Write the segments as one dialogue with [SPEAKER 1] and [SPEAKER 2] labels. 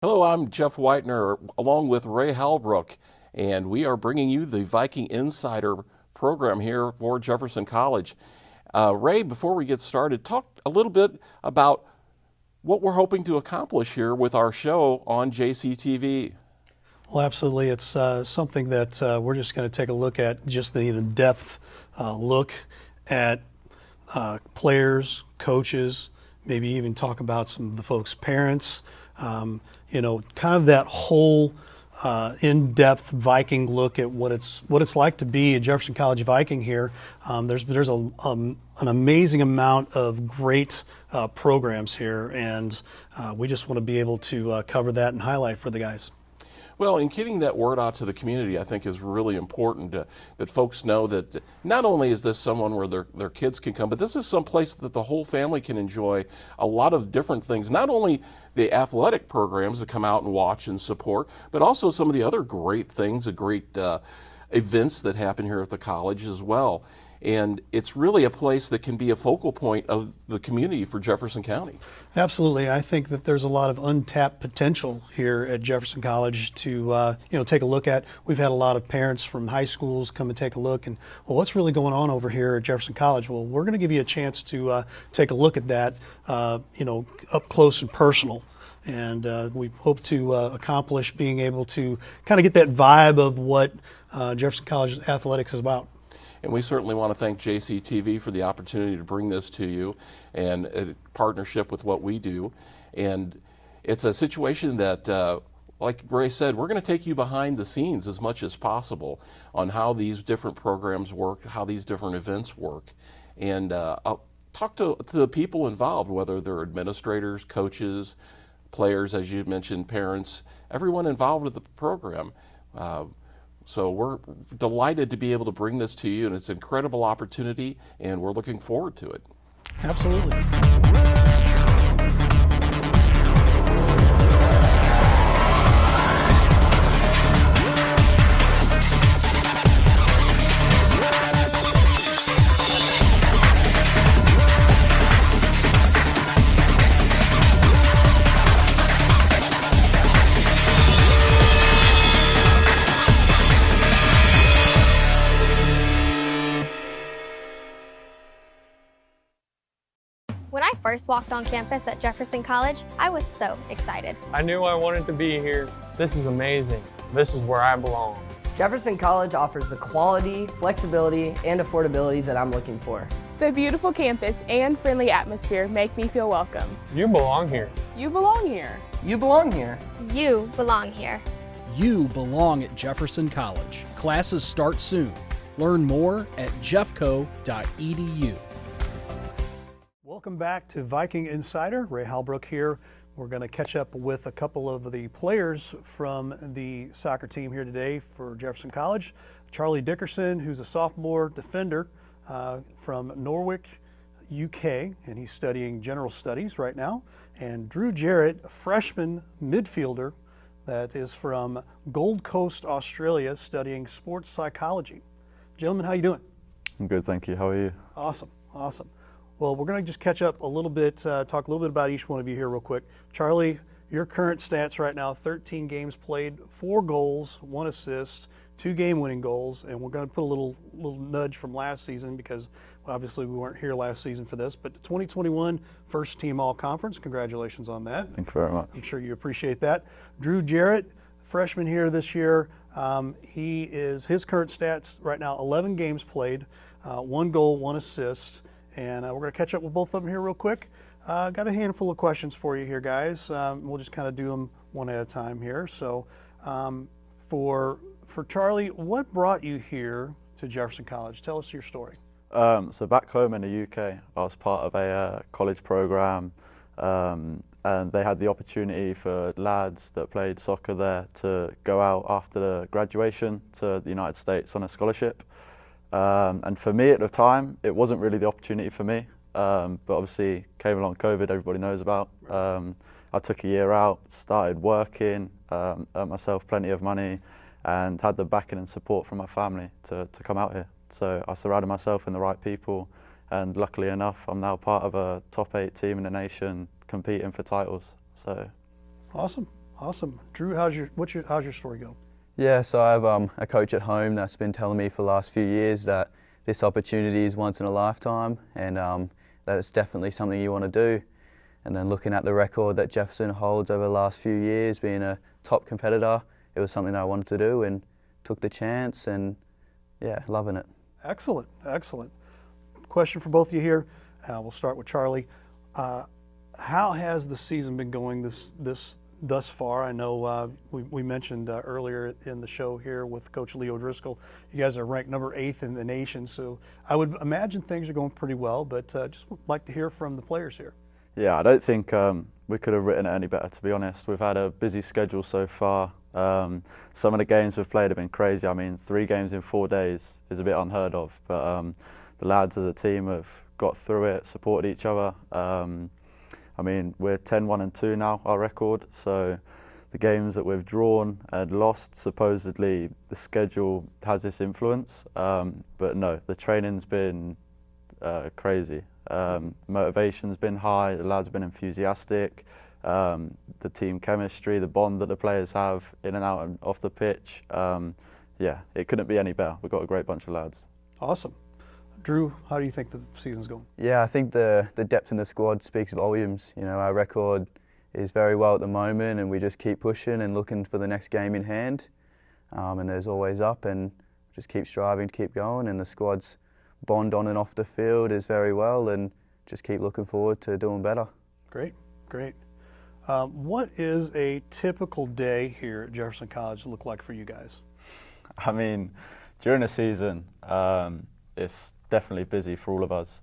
[SPEAKER 1] Hello, I'm Jeff Whitener along with Ray Halbrook, and we are bringing you the Viking Insider program here for Jefferson College. Ray, before we get started, talk a little bit about what we're hoping to accomplish here with our show on JCTV.
[SPEAKER 2] Well, absolutely. It's something that we're just going to take a look at, just the in-depth look at players, coaches, maybe even talk about some of the folks' parents, kind of that whole in-depth Viking look at what it's like to be a Jefferson College Viking here. There's an amazing amount of great programs here, and we just want to be able to cover that and highlight for the guys.
[SPEAKER 1] Well, in getting that word out to the community, I think is really important that folks know that not only is this someone where their kids can come, but this is some place that the whole family can enjoy a lot of different things. Not only the athletic programs that come out and watch and support, but also some of the other great things, the great events that happen here at the college as well. And it's really a place that can be a focal point of the community for Jefferson County.
[SPEAKER 2] Absolutely. I think that there's a lot of untapped potential here at Jefferson College to take a look at. We've had a lot of parents from high schools come and take a look and, well, what's really going on over here at Jefferson College? Well, we're going to give you a chance to take a look at that, up close and personal. And we hope to accomplish being able to kind of get that vibe of what Jefferson College athletics is about.
[SPEAKER 1] And we certainly want to thank JCTV for the opportunity to bring this to you and a partnership with what we do. And it's a situation that, like Ray said, we're going to take you behind the scenes as much as possible on how these different programs work, how these different events work. And I'll talk to the people involved, whether they're administrators, coaches, players, as you mentioned, parents, everyone involved with the program. So we're delighted to be able to bring this to you, and it's an incredible opportunity, and we're looking forward to it.
[SPEAKER 2] Absolutely.
[SPEAKER 3] When I first walked on campus at Jefferson College, I was so excited.
[SPEAKER 4] I knew I wanted to be here. This is amazing. This is where I belong.
[SPEAKER 5] Jefferson College offers the quality, flexibility, and affordability that I'm looking for.
[SPEAKER 6] The beautiful campus and friendly atmosphere make me feel welcome.
[SPEAKER 4] You belong here.
[SPEAKER 6] You belong here.
[SPEAKER 5] You belong here.
[SPEAKER 3] You belong here.
[SPEAKER 7] You belong at Jefferson College. Classes start soon. Learn more at jeffco.edu.
[SPEAKER 2] Welcome back to Viking Insider. Ray Halbrook here. We're going to catch up with a couple of the players from the soccer team here today for Jefferson College. Charlie Dickerson, who's a sophomore defender from Norwich, UK, and he's studying general studies right now. And Drew Jarrett, a freshman midfielder that is from Gold Coast, Australia, studying sports psychology. Gentlemen, how you doing?
[SPEAKER 8] I'm good, thank you. How are you?
[SPEAKER 2] Awesome, awesome. Well, we're going to just catch up a little bit, talk a little bit about each one of you here real quick. Charlie, your current stats right now, 13 games played, 4 goals, 1 assist, 2 game-winning goals, and we're going to put a little nudge from last season because obviously we weren't here last season for this, but the 2021 first team all-conference, congratulations on that.
[SPEAKER 8] Thank you very much.
[SPEAKER 2] I'm sure you appreciate that. Drew Jarrett, freshman here this year, his current stats right now, 11 games played, 1 goal, 1 assist. And we're going to catch up with both of them here real quick. Got a handful of questions for you here, guys. We'll just kind of do them one at a time here. So for Charlie, what brought you here to Jefferson College? Tell us your story.
[SPEAKER 8] So back home in the UK, I was part of a college program, and they had the opportunity for lads that played soccer there to go out after the graduation to the United States on a scholarship. And for me at the time, it wasn't really the opportunity for me, but obviously came along COVID, everybody knows about. I took a year out, started working, earned myself plenty of money, and had the backing and support from my family to come out here. So I surrounded myself with the right people, and luckily enough, I'm now part of a top 8 team in the nation competing for titles. So
[SPEAKER 2] awesome. Awesome. Drew, how's your story go?
[SPEAKER 9] Yeah, so I have a coach at home that's been telling me for the last few years that this opportunity is once in a lifetime, and that it's definitely something you want to do. And then looking at the record that Jefferson holds over the last few years, being a top competitor, it was something that I wanted to do and took the chance, and yeah, loving it.
[SPEAKER 2] Excellent, excellent. Question for both of you here. We'll start with Charlie. How has the season been going thus far? I know we mentioned earlier in the show here with Coach Leo Driscoll, you guys are ranked number 8th in the nation, so I would imagine things are going pretty well, but just would like to hear from the players here.
[SPEAKER 8] Yeah, I don't think we could have written it any better, to be honest. We've had a busy schedule so far. Some of the games we've played have been crazy. I mean, 3 games in 4 days is a bit unheard of, but the lads as a team have got through it, supported each other. I mean, we're 10-1-2 now, our record, so the games that we've drawn and lost, supposedly the schedule has this influence, but no, the training's been crazy. Motivation's been high, the lads have been enthusiastic, the team chemistry, the bond that the players have in and out and off the pitch, yeah, it couldn't be any better. We've got a great bunch of lads.
[SPEAKER 2] Awesome. Drew, how do you think the season's going?
[SPEAKER 9] Yeah, I think the depth in the squad speaks volumes. You know, our record is very well at the moment, and we just keep pushing and looking for the next game in hand. And there's always up, and just keep striving to keep going. And the squad's bond on and off the field is very well, and just keep looking forward to doing better.
[SPEAKER 2] Great, great. What is a typical day here at Jefferson College look like for you guys?
[SPEAKER 8] I mean, during the season, it's definitely busy for all of us.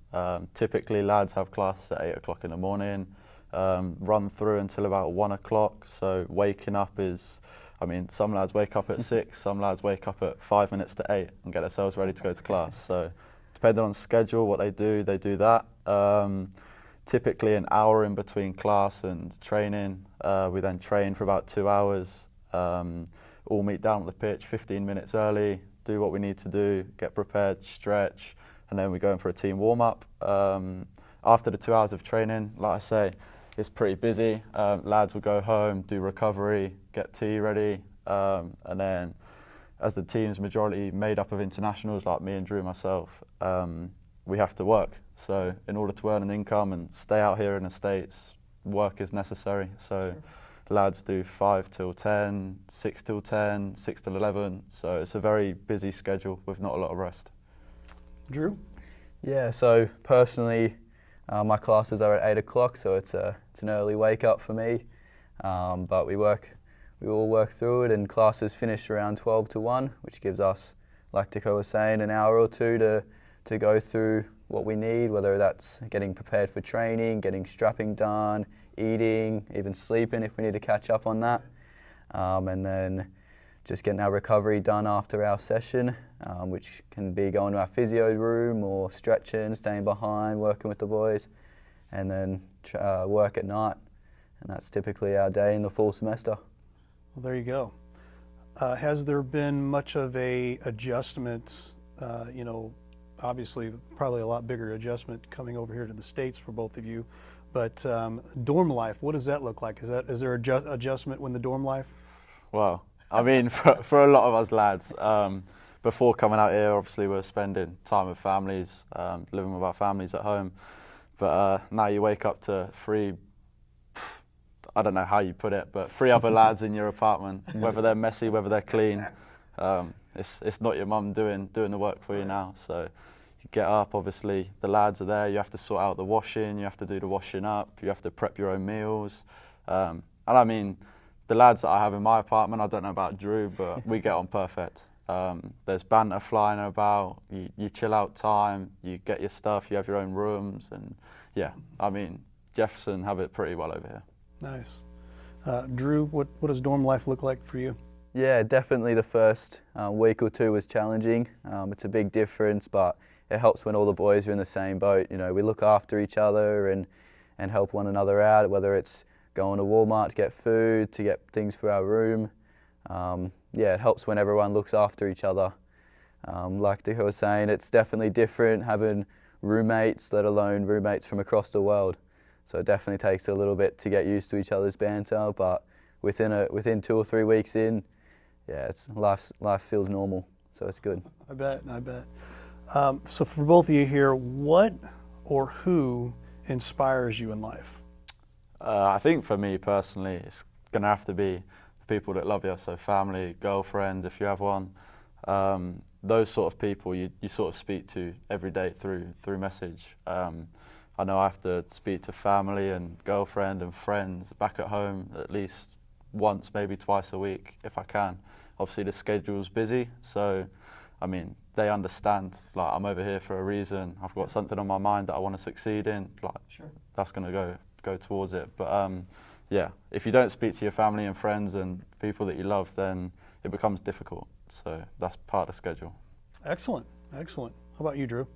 [SPEAKER 8] Typically, lads have class at 8 o'clock in the morning, run through until about 1 o'clock. So waking up is, I mean, some lads wake up at 6, some lads wake up at 5 minutes to 8 and get themselves ready to go to class. So depending on schedule, what they do that. Typically an hour in between class and training. We then train for about 2 hours. All meet down at the pitch 15 minutes early, do what we need to do, get prepared, stretch, and then we go in for a team warm-up. After the 2 hours of training, like I say, it's pretty busy. Lads will go home, do recovery, get tea ready, and then as the team's majority made up of internationals like me and Drew and myself, we have to work. So in order to earn an income and stay out here in the States, work is necessary. So lads do 5 till 10, 6 till 10, 6 till 11. So it's a very busy schedule with not a lot of rest.
[SPEAKER 2] Drew?
[SPEAKER 9] Yeah, so personally, my classes are at 8 o'clock, so it's an early wake up for me. But we all work through it, and classes finish around 12 to 1, which gives us, like Tico was saying, an hour or two to go through what we need, whether that's getting prepared for training, getting strapping done, eating, even sleeping if we need to catch up on that. And then just getting our recovery done after our session, which can be going to our physio room or stretching, staying behind, working with the boys, and then work at night. And that's typically our day in the fall semester.
[SPEAKER 2] Well, there you go. Has there been much of a adjustment, you know, obviously probably a lot bigger adjustment coming over here to the States for both of you, but dorm life, what does that look like? Is there adjustment when the dorm life?
[SPEAKER 8] Well, I mean, for a lot of us lads, before coming out here, obviously we're spending time with families, living with our families at home, but now you wake up to 3, I don't know how you put it, but 3 other lads in your apartment, whether they're messy, whether they're clean. It's not your mum doing the work for you now. So you get up, obviously the lads are there, you have to sort out the washing, you have to do the washing up, you have to prep your own meals. And I mean, the lads that I have in my apartment, I don't know about Drew, but we get on perfect. There's banter flying about, you chill out time, you get your stuff, you have your own rooms, and yeah, I mean, Jefferson have it pretty well over here.
[SPEAKER 2] Nice. Drew, what does dorm life look like for you?
[SPEAKER 9] Yeah, definitely the first week or 2 was challenging. It's a big difference, but it helps when all the boys are in the same boat. You know, we look after each other and help one another out, whether it's going to Walmart to get food, to get things for our room. Yeah, it helps when everyone looks after each other. Like Dick was saying, it's definitely different having roommates, let alone roommates from across the world. So it definitely takes a little bit to get used to each other's banter, but within 2 or 3 weeks in, yeah, life feels normal, so it's good.
[SPEAKER 2] I bet. So for both of you here, what or who inspires you in life?
[SPEAKER 8] I think for me personally, it's going to have to be the people that love you, so family, girlfriend, if you have one. Those sort of people you sort of speak to every day through message. I know I have to speak to family and girlfriend and friends back at home at least once, maybe twice a week if I can. Obviously the schedule's busy, so I mean they understand, like, I'm over here for a reason. I've got something on my mind that I want to succeed in, like,
[SPEAKER 2] Sure.
[SPEAKER 8] That's going to go towards it. But yeah, if you don't speak to your family and friends and people that you love, then it becomes difficult. So that's part of the schedule.
[SPEAKER 2] Excellent. How about you, Drew?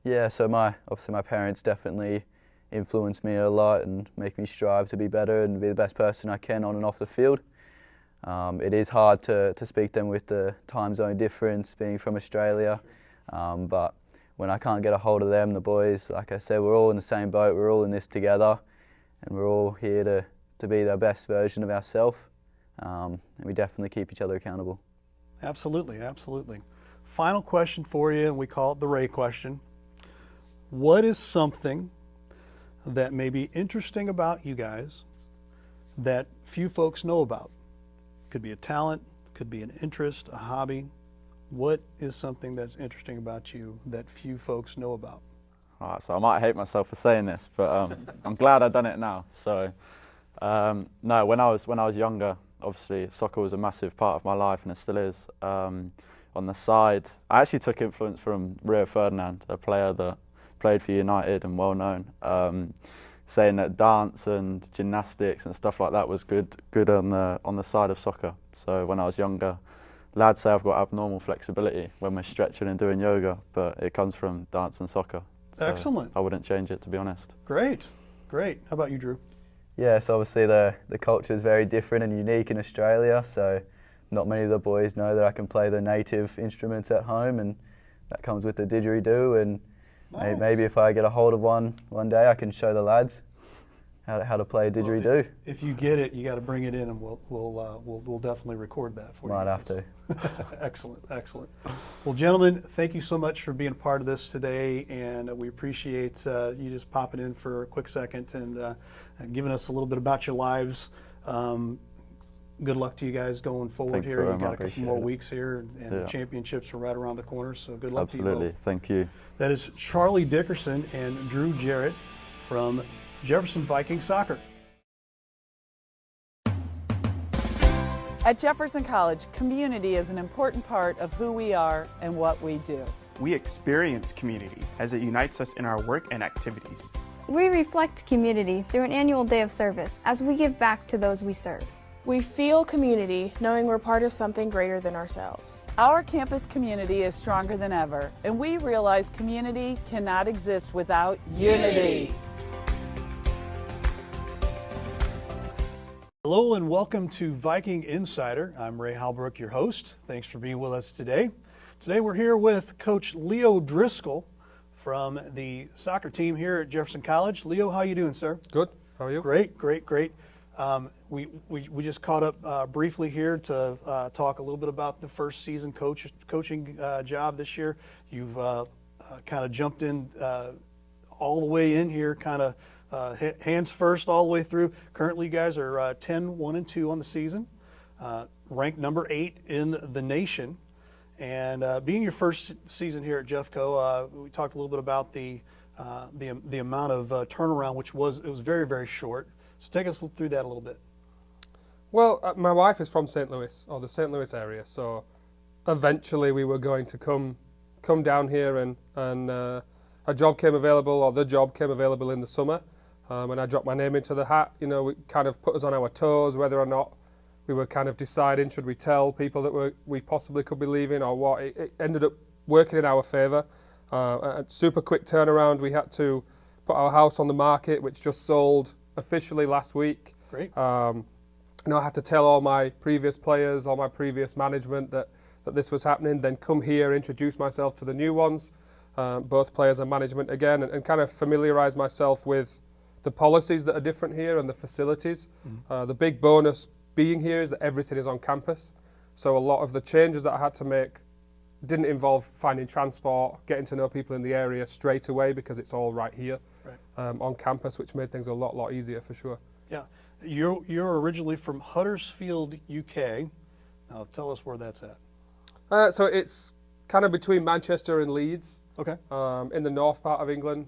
[SPEAKER 9] Yeah, so obviously my parents definitely influence me a lot and make me strive to be better and be the best person I can on and off the field. It is hard to speak to them with the time zone difference, being from Australia, but when I can't get a hold of them, the boys, like I said, we're all in the same boat, we're all in this together, and we're all here to be the best version of ourselves, and we definitely keep each other accountable.
[SPEAKER 2] Absolutely. Final question for you, and we call it the Ray question. What is something that may be interesting about you guys that few folks know about? Could be a talent, could be an interest, a hobby. What is something that's interesting about you that few folks know about?
[SPEAKER 8] All right, so I might hate myself for saying this, but I'm glad I've done it now. So no, when I was younger, obviously soccer was a massive part of my life, and it still is. On the side, I actually took influence from Rio Ferdinand, a player that played for United and well known, saying that dance and gymnastics and stuff like that was good on the side of soccer. So when I was younger, lads say I've got abnormal flexibility when we're stretching and doing yoga, but it comes from dance and soccer. So
[SPEAKER 2] excellent.
[SPEAKER 8] I wouldn't change it, to be honest.
[SPEAKER 2] Great. How about you, Drew?
[SPEAKER 9] Yeah, so obviously the culture is very different and unique in Australia, so not many of the boys know that I can play the native instruments at home, and that comes with the didgeridoo, and maybe if I get a hold of one day, I can show the lads how to play a didgeridoo.
[SPEAKER 2] Well, if you get it, you got to bring it in, and we'll definitely record that for you.
[SPEAKER 9] Might have to.
[SPEAKER 2] Excellent. Well, gentlemen, thank you so much for being a part of this today, and we appreciate you just popping in for a quick second and giving us a little bit about your lives. Good luck to you guys going forward here. You've got a couple more weeks here, and the championships are right around the corner, so good luck to you both.
[SPEAKER 8] Absolutely, thank you.
[SPEAKER 2] That is Charlie Dickerson and Drew Jarrett from Jefferson Viking Soccer.
[SPEAKER 10] At Jefferson College, community is an important part of who we are and what we do.
[SPEAKER 11] We experience community as it unites us in our work and activities.
[SPEAKER 3] We reflect community through an annual day of service as we give back to those we serve.
[SPEAKER 6] We feel community, knowing we're part of something greater than ourselves.
[SPEAKER 10] Our campus community is stronger than ever, and we realize community cannot exist without unity.
[SPEAKER 2] Hello and welcome to Viking Insider. I'm Ray Halbrook, your host. Thanks for being with us today. Today we're here with Coach Leo Driscoll from the soccer team here at Jefferson College. Leo, how you doing, sir?
[SPEAKER 12] Good. How are you?
[SPEAKER 2] Great. We just caught up briefly here to talk a little bit about the first season coaching job this year. You've kind of jumped in all the way in here, kind of hands first all the way through. Currently, you guys are 10-1-2 on the season, ranked number 8 in the nation. And being your first season here at Jeffco, we talked a little bit about the amount of turnaround, which was very, very short. So take us through that a little bit.
[SPEAKER 12] Well, my wife is from St. Louis, or the St. Louis area, so eventually we were going to come down here, and a job came available, or the job came available in the summer. When I dropped my name into the hat, it kind of put us on our toes, whether or not we were kind of deciding, should we tell people that we possibly could be leaving or what. It ended up working in our favour. A super quick turnaround. We had to put our house on the market, which just sold officially last week.
[SPEAKER 2] Great.
[SPEAKER 12] I had to tell all my previous players, all my previous management that this was happening, then come here, introduce myself to the new ones, both players and management again, and kind of familiarise myself with the policies that are different here and the facilities. The big bonus being here is that everything is on campus. So a lot of the changes that I had to make didn't involve finding transport, getting to know people in the area straight away because it's all right here on campus, which made things a lot easier for sure.
[SPEAKER 2] Yeah. You're originally from Huddersfield, UK. Now tell us where that's at.
[SPEAKER 12] So it's kind of between Manchester and Leeds.
[SPEAKER 2] Okay.
[SPEAKER 12] In the north part of England.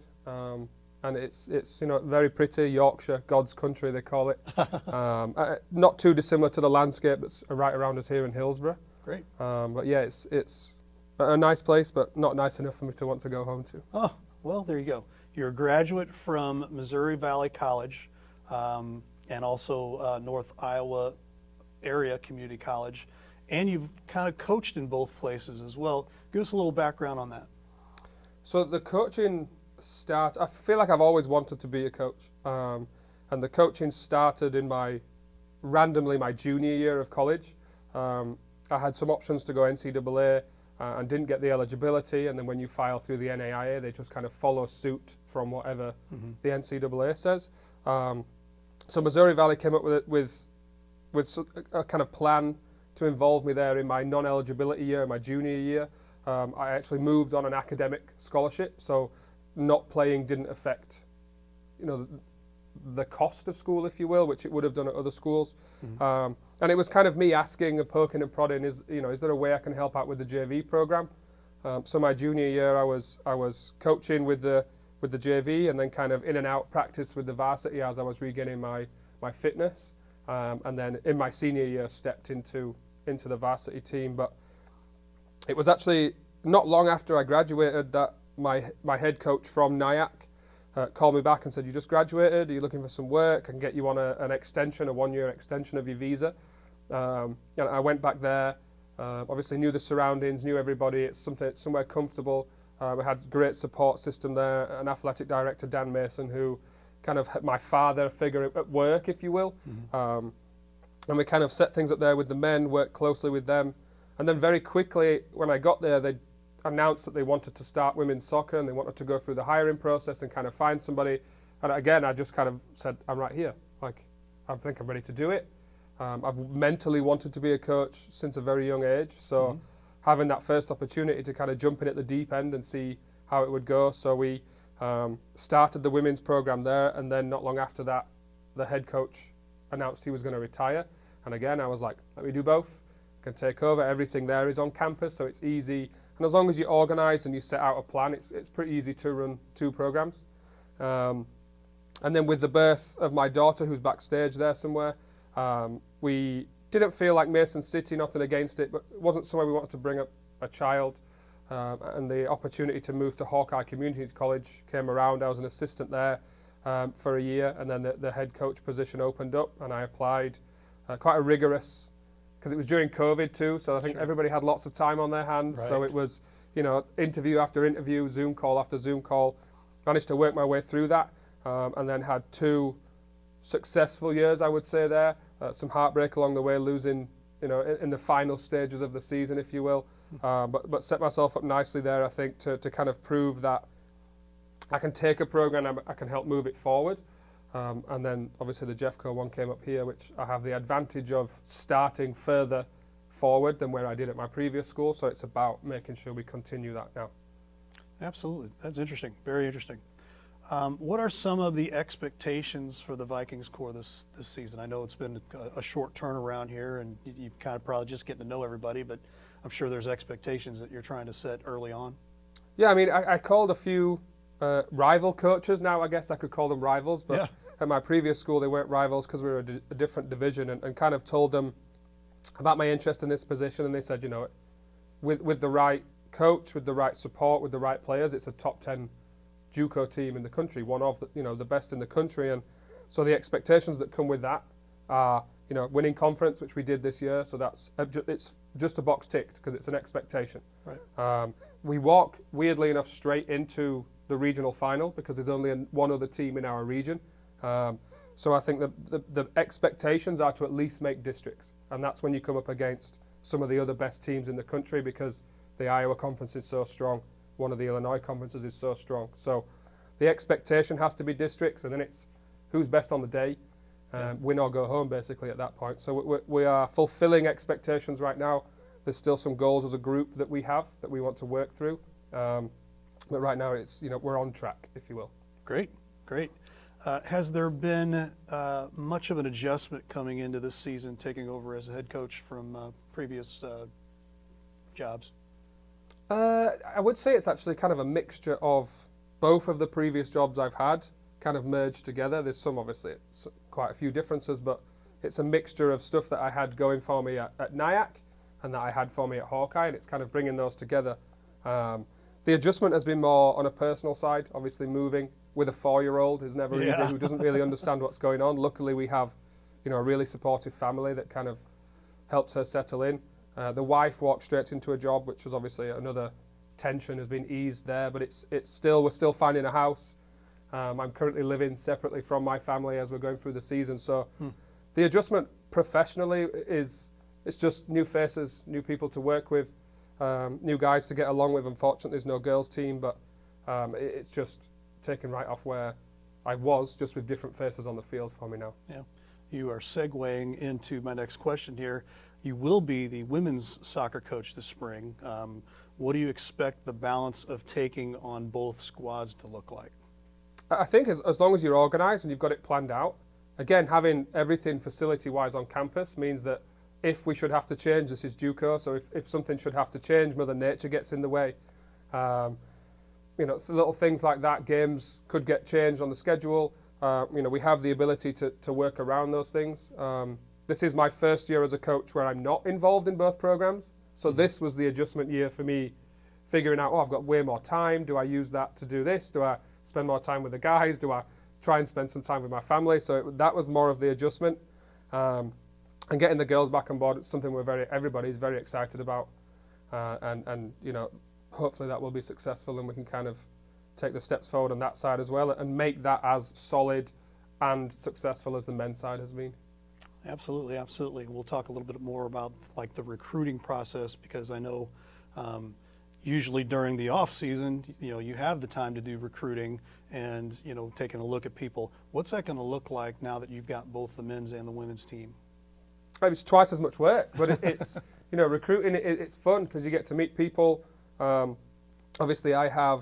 [SPEAKER 12] And it's very pretty, Yorkshire, God's country they call it. Not too dissimilar to the landscape that's right around us here in Hillsborough.
[SPEAKER 2] Great.
[SPEAKER 12] But yeah, it's a nice place, but not nice enough for me to want to go home to.
[SPEAKER 2] Oh, well, there you go. You're a graduate from Missouri Valley College and also North Iowa Area Community College, and you've kind of coached in both places as well. Give us a little background on that.
[SPEAKER 12] So the coaching I feel like I've always wanted to be a coach, and the coaching started in randomly my junior year of college. I had some options to go NCAA and didn't get the eligibility, and then when you file through the NAIA, they just kind of follow suit from whatever the NCAA says. So Missouri Valley came up with a kind of plan to involve me there in my non-eligibility year, my junior year. I actually moved on an academic scholarship, so not playing didn't affect, the cost of school, if you will, which it would have done at other schools. And it was kind of me asking and poking and prodding, is there a way I can help out with the JV program? So my junior year, I was coaching with the JV, and then kind of in and out practice with the varsity as I was regaining my fitness. And then in my senior year, stepped into the varsity team. But it was actually not long after I graduated that my head coach from NIAC called me back and said, "You just graduated, are you looking for some work? I can get you on an extension, a 1-year extension of your visa." And I went back there, obviously knew the surroundings, knew everybody, it's somewhere comfortable. We had a great support system there, an athletic director, Dan Mason, who kind of had my father figure at work, if you will. And we kind of set things up there with the men, worked closely with them. And then very quickly, when I got there, they announced that they wanted to start women's soccer and they wanted to go through the hiring process and kind of find somebody. And again, I just kind of said, I'm right here. Like, I think I'm ready to do it. I've mentally wanted to be a coach since a very young age. So having that first opportunity to kind of jump in at the deep end and see how it would go. So we started the women's program there. And then not long after that, the head coach announced he was going to retire. And again, I was like, let me do both. I can take over. Everything there is on campus, so it's easy. And as long as you organise and you set out a plan, it's pretty easy to run 2 programs. And then with the birth of my daughter, who's backstage there somewhere, we didn't feel like Mason City, nothing against it, but it wasn't somewhere we wanted to bring up a child. And the opportunity to move to Hawkeye Community College came around. I was an assistant there for a year, and then the head coach position opened up, and I applied. Quite a rigorous, because it was during COVID too, so I think everybody had lots of time on their hands. Right. So it was, interview after interview, Zoom call after Zoom call. Managed to work my way through that, and then had 2 successful years, I would say there. Some heartbreak along the way, losing, in the final stages of the season, if you will. But set myself up nicely there, I think, to kind of prove that I can take a program, I can help move it forward. And then obviously the Jeffco one came up here, which I have the advantage of starting further forward than where I did at my previous school. So it's about making sure we continue that now.
[SPEAKER 2] Absolutely. That's interesting. Very interesting. What are some of the expectations for the Vikings core this season? I know it's been a short turnaround here, and you've kind of probably just getting to know everybody, but I'm sure there's expectations that you're trying to set early on.
[SPEAKER 12] Yeah, I mean, I called a few rival coaches now. I guess I could call them rivals, but at my previous school they weren't rivals because we were a different division, and kind of told them about my interest in this position, and they said, with the right coach, with the right support, with the right players, it's a top 10 JUCO team in the country, one of the best in the country. And so the expectations that come with that are winning conference, which we did this year, so it's just a box ticked because it's an expectation.
[SPEAKER 2] Right.
[SPEAKER 12] We walk weirdly enough straight into the regional final because there's only one other team in our region. So I think the expectations are to at least make districts, and that's when you come up against some of the other best teams in the country because the Iowa conference is so strong, one of the Illinois conferences is so strong. So the expectation has to be districts, and then it's who's best on the day. win or go home basically at that point. So we are fulfilling expectations right now. There's still some goals as a group that we have that we want to work through. But right now it's, we're on track, if you will.
[SPEAKER 2] Great, great. Has there been much of an adjustment coming into this season, taking over as a head coach from previous jobs?
[SPEAKER 12] I would say it's actually kind of a mixture of both of the previous jobs I've had kind of merged together. There's obviously quite a few differences, but it's a mixture of stuff that I had going for me at Nyack and that I had for me at Hawkeye, and it's kind of bringing those together. The adjustment has been more on a personal side. Obviously, moving with a 4-year-old is never easy, who doesn't really understand what's going on. Luckily, we have, a really supportive family that kind of helps her settle in. The wife walked straight into a job, which was obviously another tension has been eased there, but we're still finding a house. I'm currently living separately from my family as we're going through the season. So the adjustment professionally it's just new faces, new people to work with, new guys to get along with. Unfortunately, there's no girls team, but it's just taken right off where I was, just with different faces on the field for me now.
[SPEAKER 2] Yeah, you are segueing into my next question here. You will be the women's soccer coach this spring. What do you expect the balance of taking on both squads to look like?
[SPEAKER 12] I think as long as you're organised and you've got it planned out, again, having everything facility-wise on campus means that if we should have to change, this is due course. So if something should have to change, Mother Nature gets in the way. Little things like that, games could get changed on the schedule. We have the ability to work around those things. This is my first year as a coach where I'm not involved in both programs. So this was the adjustment year for me, figuring out, I've got way more time. Do I use that to do this? Do I spend more time with the guys? Do I try and spend some time with my family? So that was more of the adjustment. And getting the girls back on board, it's something everybody's very excited about. And hopefully that will be successful and we can kind of take the steps forward on that side as well and make that as solid and successful as the men's side has been.
[SPEAKER 2] Absolutely, absolutely. We'll talk a little bit more about like the recruiting process, because I know usually during the off season, you have the time to do recruiting and, taking a look at people. What's that going to look like now that you've got both the men's and the women's team?
[SPEAKER 12] Maybe it's twice as much work, but it's, recruiting, it's fun because you get to meet people. Obviously I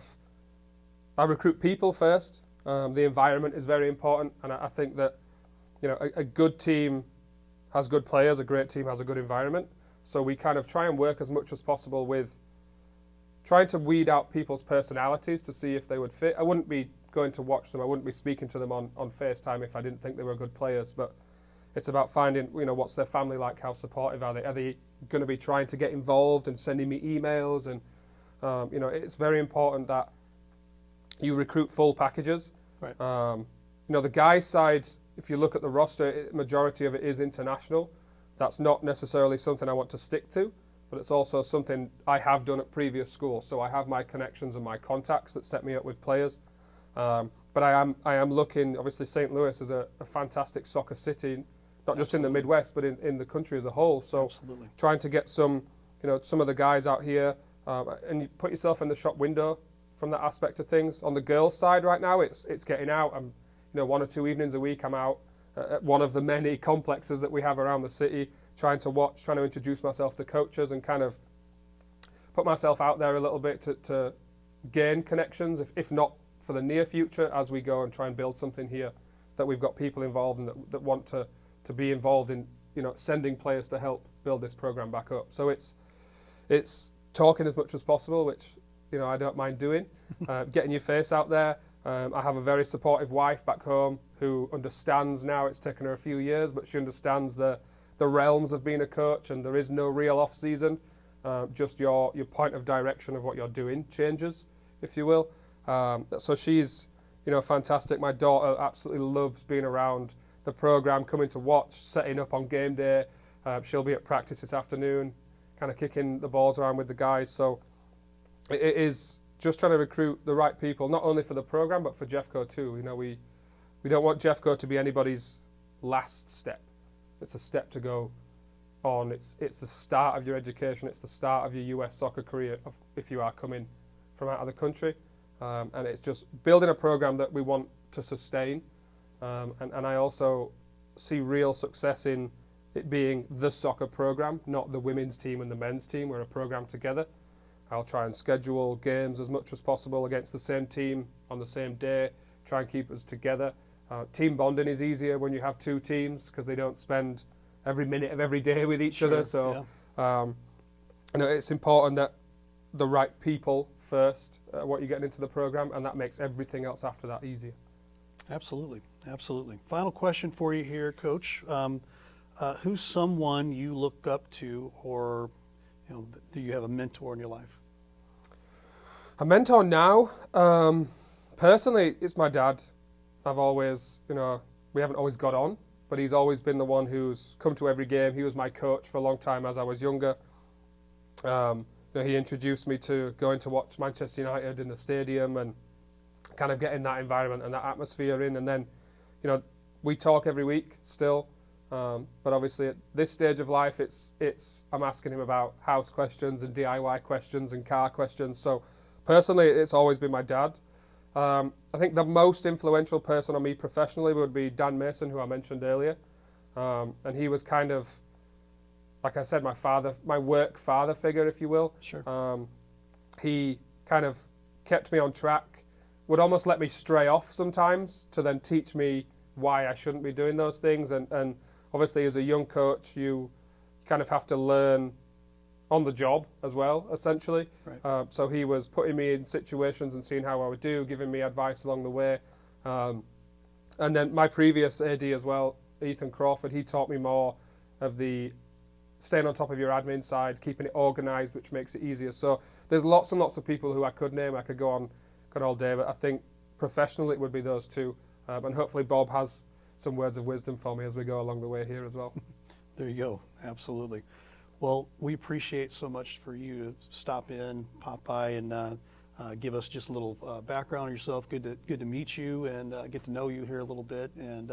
[SPEAKER 12] recruit people first. The environment is very important, and I think that, a good team has good players, a great team has a good environment. So we kind of try and work as much as possible with trying to weed out people's personalities to see if they would fit. I wouldn't be going to watch them, I wouldn't be speaking to them on FaceTime if I didn't think they were good players, but it's about finding, what's their family like, how supportive are they? Are they going to be trying to get involved and sending me emails? And, it's very important that you recruit full packages.
[SPEAKER 2] Right.
[SPEAKER 12] The guys' side, if you look at the roster, majority of it is international. That's not necessarily something I want to stick to, but it's also something I have done at previous schools. So I have my connections and my contacts that set me up with players. But I am looking, obviously St. Louis is a fantastic soccer city, not just in the Midwest, but in the country as a whole. So trying to get some of the guys out here, and you put yourself in the shop window from that aspect of things. On the girls' side right now, it's getting out. I'm, 1 or 2 evenings a week, I'm out at one of the many complexes that we have around the city, trying to introduce myself to coaches and kind of put myself out there a little bit to gain connections, if not for the near future, as we go and try and build something here, that we've got people involved and that want to be involved in, sending players to help build this program back up. So it's talking as much as possible, which, I don't mind doing, getting your face out there. I have a very supportive wife back home who understands now. It's taken her a few years, but she understands the realms of being a coach, and there is no real off season. Just your point of direction of what you're doing changes, if you will. So she's, fantastic. My daughter absolutely loves being around the program, coming to watch, setting up on game day. She'll be at practice this afternoon, kind of kicking the balls around with the guys. So it is just trying to recruit the right people, not only for the program, but for Jeffco too. We don't want Jeffco to be anybody's last step. It's a step to go on. It's the start of your education. It's the start of your US soccer career if you are coming from out of the country. And it's just building a program that we want to sustain. And I also see real success in it being the soccer program, not the women's team and the men's team. We're a program together. I'll try and schedule games as much as possible against the same team on the same day, try and keep us together. Team bonding is easier when you have two teams because they don't spend every minute of every day with each other. So it's important that the right people first, what you're getting into the program, and that makes everything else after that easier.
[SPEAKER 2] Absolutely, absolutely. Final question for you here, Coach. Who's someone you look up to, or do you have a mentor in your life?
[SPEAKER 12] A mentor now, personally, it's my dad. I've always, we haven't always got on, but he's always been the one who's come to every game. He was my coach for a long time as I was younger. He introduced me to going to watch Manchester United in the stadium and kind of getting that environment and that atmosphere in. And then, we talk every week still. But obviously at this stage of life, I'm asking him about house questions and DIY questions and car questions. So personally, it's always been my dad. I think the most influential person on me professionally would be Dan Mason, who I mentioned earlier. And he was kind of, like I said, my work father figure, if you will.
[SPEAKER 2] Sure.
[SPEAKER 12] He kind of kept me on track, would almost let me stray off sometimes to then teach me why I shouldn't be doing those things. And obviously, as a young coach, you kind of have to learn on the job as well, essentially.
[SPEAKER 2] Right.
[SPEAKER 12] So he was putting me in situations and seeing how I would do, giving me advice along the way. And then my previous AD as well, Ethan Crawford, he taught me more of the staying on top of your admin side, keeping it organised, which makes it easier. So there's lots and lots of people who I could name. I could go on all day, but I think professionally it would be those two. And hopefully Bob has some words of wisdom for me as we go along the way here as well.
[SPEAKER 2] There you go. Absolutely. Well, we appreciate so much for you to stop in, pop by, and give us just a little background on yourself. Good to meet you and get to know you here a little bit. And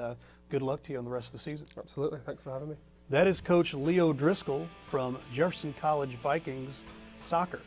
[SPEAKER 2] good luck to you on the rest of the season.
[SPEAKER 12] Absolutely. Thanks for having me.
[SPEAKER 2] That is Coach Leo Driscoll from Jefferson College Vikings Soccer.